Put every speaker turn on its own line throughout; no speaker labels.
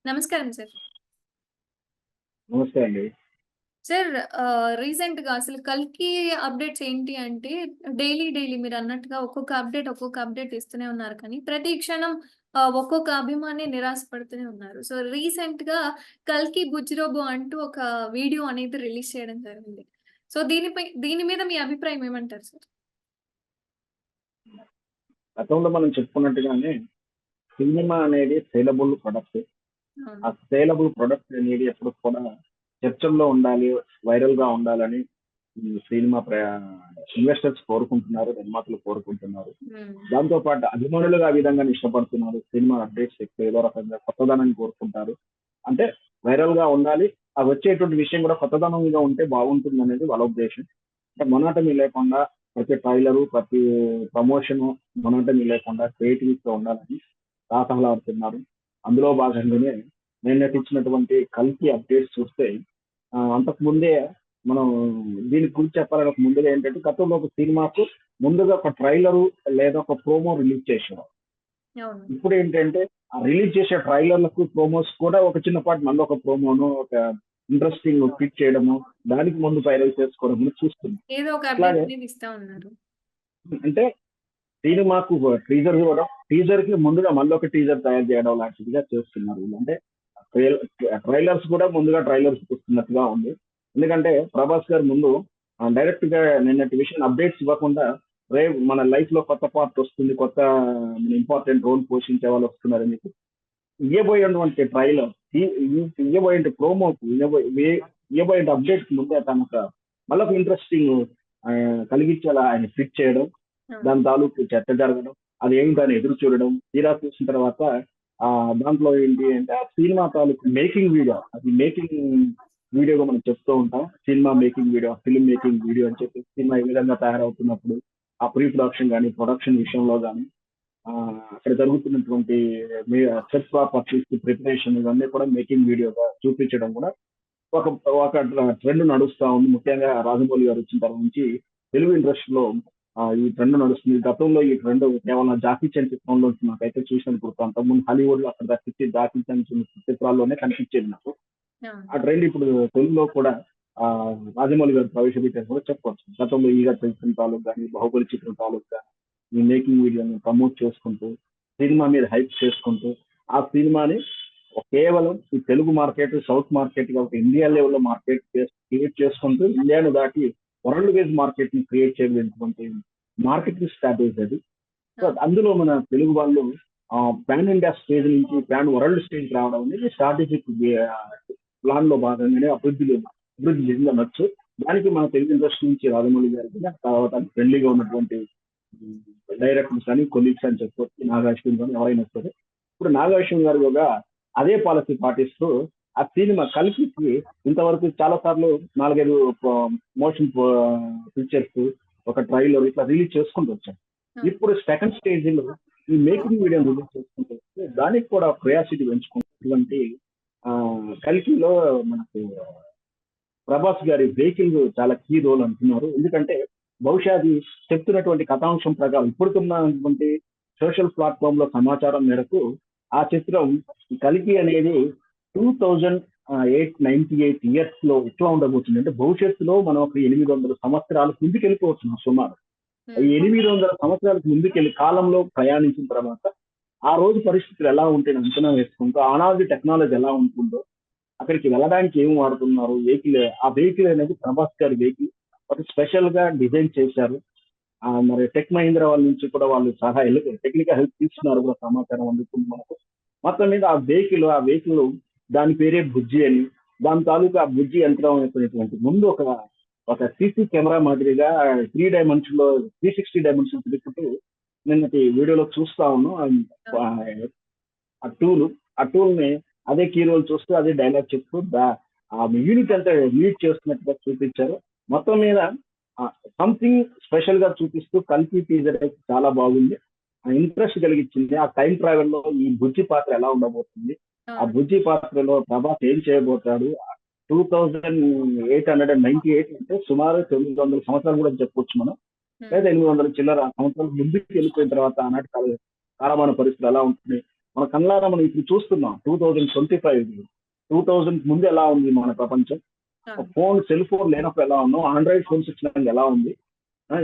నమస్కారం సార్.
నమస్తే అండి.
సార్ రీసెంట్‌గా అసలు 'కల్కి' అప్డేట్స్ ఏంటి అంటే డైలీ మీరన్నట్టుగా ఒక్కొక్క అప్డేట్ ఇస్తూనే ఉన్నారు కానీ ప్రతి క్షణం ఒక్కొక్క అభిమాని నిరాశ పడుతూనే ఉన్నారు. సో రీసెంట్‌గా 'కల్కి బుజ్జిరోబో' అంటూ ఒక వీడియో అనేది రిలీజ్ చేయడం జరిగింది. సో దీని మీద మీ అభిప్రాయం ఏమంటారు సార్?
గతంలో మనం చెప్పుకున్నట్టుగానే సినిమా అనేది సేలబుల్ ప్రొడక్ట్. ఆ
అవును.
సేలబుల్ ప్రొడక్ట్ అనేది ఎప్పుడు కూడా చర్చల్లో ఉండాలి, వైరల్‌గా ఉండాలని ఈ సినిమా ఇన్వెస్టర్స్ కోరుకుంటున్నారు, నిర్మాతలు కోరుకుంటున్నారు.
హ్మ్.
దాంతో పాటు అభిమానులుగా ఆ విధంగానే ఇష్టపడుతున్నారు. సినిమా అప్డేట్స్ ఎక్కువ ఏదో రకంగా కొత్తదనాన్ని కోరుకుంటారు. అంటే వైరల్‌గా ఉండాలి. ఆ వచ్చేటువంటి విషయం కూడా కొత్తదనంగా ఉంటే బాగుంటుందనేది వాళ్ళ ఉద్దేశ్యం. అంటే మొనోటమీ లేకుండా ప్రతి ట్రైలరు, ప్రతి ప్రమోషను మొనోటమీ లేకుండా క్రియేటివిటీగా ఉండాలని తాతహలాడుతున్నారు. అందులో భాగంగానే నిన్నటిచ్చినటువంటి 'కల్కి' అప్డేట్స్ చూస్తే అంతకుముందే మనం దీని గురించి చెప్పాలంటే ముందుగా ఏంటంటే గతంలో ఒక సినిమాకు ముందుగా ఒక ట్రైలరు లేదా ఒక ప్రోమో రిలీజ్ చేసేవారు.
అవును.
ఇప్పుడేంటంటే ఆ రిలీజ్ చేసే ట్రైలర్‌లకు, ప్రోమోస్ కూడా ఒక చిన్నపాటి మళ్ళీ ఒక ప్రోమోనో, ఒక ఇంట్రెస్టింగ్ ఫిట్ చేయడము, దానికి ముందు వైరల్ చేసుకోవడం చూస్తున్నాం.
ఏదో ఒక అప్డేట్
అట్లాగే
అనేది ఇస్తా ఉన్నారు.
అంటే సినిమాకు టీజర్ ఇవ్వడం, టీజర్‌కి ముందుగా మళ్ళొక టీజర్ తయారు చేయడం లాంటిదిగా చేస్తున్నారు వీళ్ళు. అంటే ట్రైల్ ట్రైలర్స్ కూడా ముందుగా ట్రైలర్స్ ఇస్తున్నట్టుగా ఉంది. ఎందుకంటే 'ప్రభాస్' గారు ముందు డైరెక్ట్‌గా నిన్నటి విషయం అప్డేట్స్ ఇవ్వకుండా మన లైఫ్‌లో కొత్త పార్ట్ వస్తుంది. కొత్త ఇంపార్టెంట్ రోల్ పోషించే వాళ్ళు వస్తున్నారని చెప్పి ఇయ్యబోయేటువంటి ట్రైలర్ ఈ ఈ ఇయ్యబోయే ప్రోమోకి ఇయ్యబోయే అప్డేట్‌కి ముందే తనొక మళ్ళొక ఇంట్రెస్టింగ్ కలిగించేలా ఆయన ఫిట్ చేయడం.
అవును.
దాని తాలూకు చర్చ జరగడం. అదేంటని ఎదురు చూడడం. తీరా చూసిన తర్వాత దాంట్లో ఏంటి అంటే ఆ సినిమా తాలూకు మేకింగ్ వీడియో. అది మేకింగ్ వీడియోగా మనం చెప్తూ ఉంటాం. Cinema making video, film making video అని చెప్పి సినిమా ఏ విధంగా తయారవుతున్నప్పుడు ఆ ప్రీ ప్రొడక్షన్ గాని, ప్రొడక్షన్ విషయంలో గాని అక్కడ జరుగుతున్నటువంటి సెట్ ప్రాపర్టీస్ ప్రిపరేషన్ ఇవన్నీ కూడా మేకింగ్ వీడియోగా చూపించడం కూడా ఒక ఒక ట్రెండ్ నడుస్తా ఉంది. ముఖ్యంగా రాజమౌళి గారు వచ్చిన తర్వాత నుంచి తెలుగు ఇండస్ట్రీలో ఈ ట్రెండ్ నడుస్తుంది. గతంలో ఈ ట్రెండ్ కేవలం 'జాకీ చాన్' చిత్రంలో నాకైతే చూసినట్టు గుర్తు. అంతకుముందు హాలీవుడ్‌లో అక్కడ తప్పించి 'జాకీ చాన్' చిత్రాల్లోనే కనిపించేది నాకు.
అవును.
ఆ ట్రెండ్ ఇప్పుడు తెలుగులో కూడా రాజమౌళి గారు ప్రవేశపెట్టారు కూడా చెప్పొచ్చు. గతంలో 'ఈగ' చిత్రం తాలూకు గాని, 'బాహుబలి' చిత్రం తాలూకు గాని ఈ మేకింగ్ వీడియోని ప్రమోట్ చేసుకుంటూ, సినిమా మీద హైప్ చేసుకుంటూ, ఆ సినిమాని కేవలం ఈ తెలుగు మార్కెట్, సౌత్ మార్కెట్‌గా ఒక ఇండియా లెవెల్‌లో మార్కెట్ క్రియేట్ చేసుకుంటూ ఇండియాని దాటి వరల్డ్ వైస్ మార్కెట్‌ని క్రియేట్ చేయగలిగినటువంటి మార్కెటింగ్ స్ట్రాటజీ అది. సో,
అవును.
అందులో మన తెలుగు వాళ్ళు పాన్ ఇండియా స్టేజ్ నుంచి పాన్ వరల్డ్ స్టేజ్‌కి రావడం అనేది స్ట్రాటజిక్ ప్లాన్‌లో భాగంగానే అభివృద్ధి చెందనొచ్చు. దానికి మన తెలుగు ఇండస్ట్రీ నుంచి రాజమౌళి గారికి తర్వాత ఫ్రెండ్లీగా ఉన్నటువంటి డైరెక్టర్స్ అని, కొలీగ్స్ అని చెప్పుకోవచ్చు. నాగ అశ్విన్ గాని ఎవరైనా సరే. ఇప్పుడు నాగ అశ్విన్ గారు కూడా అదే పాలసీ పాటిస్తూ ఆ సినిమా 'కల్కి'కి ఇంతవరకు చాలా సార్లు 4, 5 మోషన్ పిక్చర్స్, ఒక ట్రైలర్ ఇట్లా రిలీజ్ చేసుకుంటూ వచ్చారు.
అవును.
ఇప్పుడు సెకండ్ స్టేజ్‌లో ఈ మేకింగ్ వీడియోని రిలీజ్ చేసుకుంటూ వస్తే దానికి కూడా క్యూరియాసిటీ పెంచుకున్నటువంటి 'కల్కి'లో మనకు ప్రభాస్ గారి వెహికల్ చాలా కీ రోల్ అంటున్నారు. ఎందుకంటే బహుశా అది చెప్తున్నటువంటి కథాంశం ప్రకారం ఇప్పుడున్నటువంటి సోషల్ ప్లాట్‌ఫార్మ్ లో సమాచారం మేరకు ఆ చిత్రం 'కల్కి' అనేది 2098 ఇయర్స్‌లో ఎట్లా ఉండబోతుంది అంటే భవిష్యత్తులో మనం ఒక 800 సంవత్సరాలు ముందుకెళ్ళిపోతున్నాం సుమారు. ఈ
హ్మ్.
800 సంవత్సరాలకు ముందుకెళ్ళి కాలంలో ప్రయాణించిన తర్వాత ఆ రోజు పరిస్థితులు ఎలా ఉంటాయని అంచనా వేసుకుంటూ ఆనాటి టెక్నాలజీ ఎలా ఉంటుందో అక్కడికి వెళ్ళడానికి ఏం వాడుతున్నారు? ఆ వెహికల్ అనేది ప్రభాస్ గారి వెహికల్. ఒక స్పెషల్‌గా డిజైన్ చేశారు. మరి టెక్ మహీంద్రా వాళ్ళ నుంచి కూడా వాళ్ళు సలహా టెక్నికల్ హెల్ప్ తీసుకున్నారు కూడా సమాచారం అందుతుంది మనకు. మొత్తం మీద ఆ వెహికల్ దాని పేరే బుజ్జి అని. దాని తాలూకా ఆ బుజ్జి యంత్రం అనేటువంటి ముందు ఒక సీసీ కెమెరా మాదిరిగా 360 డైమెన్షన్స్ తిప్పుతూ నిన్నటి వీడియోలో చూస్తా ఉన్నాం. ఆహ్, ఆ టూల్ ఆ టూల్‌ని అదే కీ రోల్ చూస్తూ అదే డైలాగ్ చెప్తూ ఆ యూనిట్ అంతా లీడ్ చేస్తున్నట్టుగా చూపించారు. మొత్తం మీద సంథింగ్ స్పెషల్‌గా చూపిస్తూ 'కల్కి' టీజర్ అయితే చాలా బాగుంది. ఇంట్రెస్ట్ కలిగించింది. ఆ టైమ్ ట్రావెల్‌లో ఈ బుజ్జి పాత్ర ఎలా ఉండబోతుంది? ఆ
అవును.
బుజ్జి పాత్రలో ప్రభాస్ ఏం చేయబోతాడు? 2898 అంటే సుమారు 900 సంవత్సరాలు కూడా చెప్పొచ్చు మనం.
హ్మ్.
లేదా 800 చిల్లర సంవత్సరాలు ముందుకు వెళ్ళిపోయిన తర్వాత ఆనాటి కాలమాన పరిస్థితులు ఎలా ఉంటున్నాయి? మన కళ్ళారా మనం ఇప్పుడు చూస్తున్నాం 2025 2000 ముందు ఎలా ఉంది మన ప్రపంచం, ఫోన్ సెల్ ఫోన్ లేనప్పుడు ఎలా ఉన్నాం, ఆండ్రాయిడ్ ఫోన్స్ వచ్చినాక ఎలా ఉంది,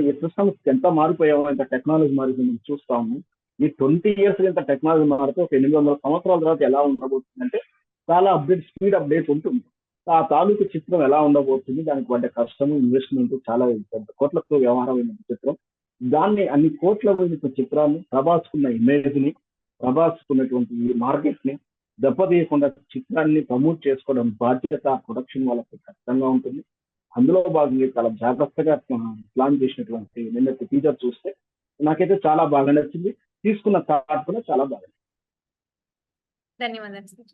ఈ సిస్టమ్స్ ఎంత మారిపోయామో, ఎంత టెక్నాలజీ మారిపోయింది చూస్తా ఉన్నాం. ఈ 20 ఇయర్స్ ఇంత టెక్నాలజీ మారితే ఒక 800 సంవత్సరాల తర్వాత ఎలా ఉండబోతుందంటే చాలా స్పీడ్ అప్డేట్ ఉంటుంది. ఆ తాలూకు చిత్రం ఎలా ఉండబోతుంది, దానికి పడ్డ కష్టము, ఇన్వెస్ట్మెంట్ చాలా పెద్ద కోట్లతో వ్యవహారమైన చిత్రం. దాన్ని అన్ని కోట్ల చిత్రాన్ని, ప్రభాస్కున్న ఇమేజ్ ని, ప్రభాస్కున్నటువంటి మార్కెట్ ని దెబ్బతీయకుండా చిత్రాన్ని ప్రమోట్ చేసుకోవడం బాధ్యత ప్రొడక్షన్ వాళ్ళకి ఖచ్చితంగా ఉంటుంది. అందులో భాగంగా చాలా జాగ్రత్తగా ప్లాన్ చేసినటువంటి నిన్నటి టీజర్ చూస్తే నాకైతే చాలా బాగా నచ్చింది. తీసుకున్న థాట్ కూడా చాలా బాగా
ధన్యవాదాలు సార్.